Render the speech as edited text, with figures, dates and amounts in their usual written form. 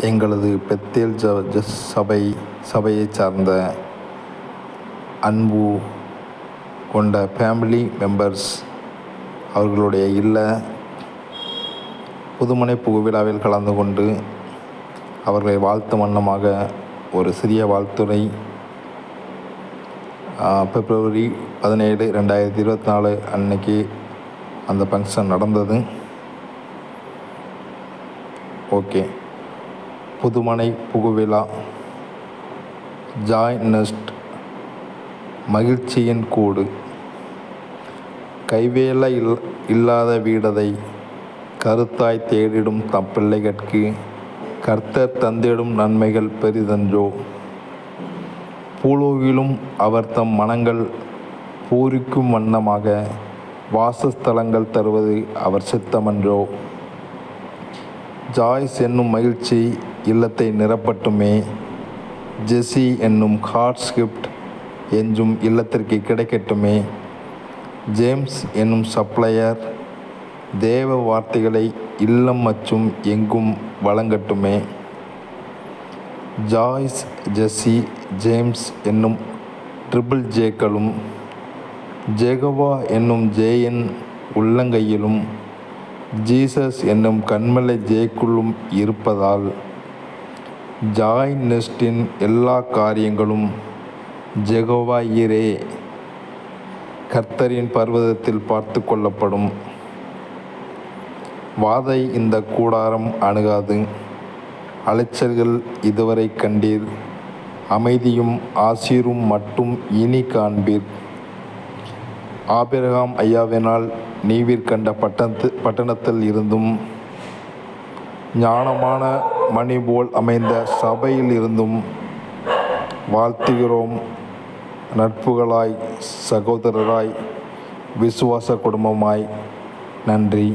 எங்களது பெத்தேல் சபையைச் சார்ந்த அன்பு கொண்ட ஃபேமிலி மெம்பர்ஸ் அவர்களுடைய இல்ல புதுமனை புகுவிழாவில் கலந்து கொண்டு அவர்களை வாழ்த்தும் வண்ணமாக ஒரு சிறிய வாழ்த்துரை பிப்ரவரி 17, 2024 அன்னைக்கு அந்த ஃபங்க்ஷன் நடந்தது. ஓகே, புதுமனை புகுவிழா, ஜாய் நெஸ்ட், மகிழ்ச்சியின் கூடு. கைவேலை இல்லாத வீடதை கருத்தாய் தேடிடும் தம் பிள்ளைகட்கு கர்த்தர் தந்திடும் நன்மைகள் பெரிதன்றோ. பூலோகிலும் அவர் தம் மனங்கள் பூரிக்கும் வண்ணமாக வாசஸ்தலங்கள் தருவது அவர் சித்தமன்றோ. ஜாய்ஸ் என்னும் மகிழ்ச்சி இல்லத்தை நிரப்பட்டுமே. ஜெசி என்னும் ஹார்ட்ஸ் கிஃப்ட் என்றும் இல்லத்திற்கு கிடைக்கட்டுமே. ஜேம்ஸ் என்னும் சப்ளையர் தேவ வார்த்தைகளை இல்லம் மற்றும் எங்கும் வழங்கட்டுமே. ஜாய்ஸ், ஜெசி, ஜேம்ஸ் என்னும் ட்ரிபிள் ஜேக்களும் ஜெகோவா என்னும் ஜேயின் உள்ளங்கையிலும் ஜீசஸ் என்னும் கண்மலை ஜேக்குள்ளும் இருப்பதால் ஜாய் நெஸ்டின் எல்லா காரியங்களும் ஜெகோவா ஈரே கர்த்தரின் பர்வதத்தில் பார்த்து கொள்ளப்படும். வாதை இந்த கூடாரம் அணுகாது. அலைச்சல்கள் இதுவரை கண்டீர். அமைதியும் ஆசீரும் மட்டும் இனி காண்பீர். ஆபிரகாம் ஐயாவினால் நீவிர் கண்ட பட்டணத்தில் இருந்தும் ஞானமான மணி போல் அமைந்த சபையில் இருந்தும் வாழ்த்துகிறோம். நட்புகளாய், சகோதரராய், விசுவாச குடும்பமாய். நன்றி.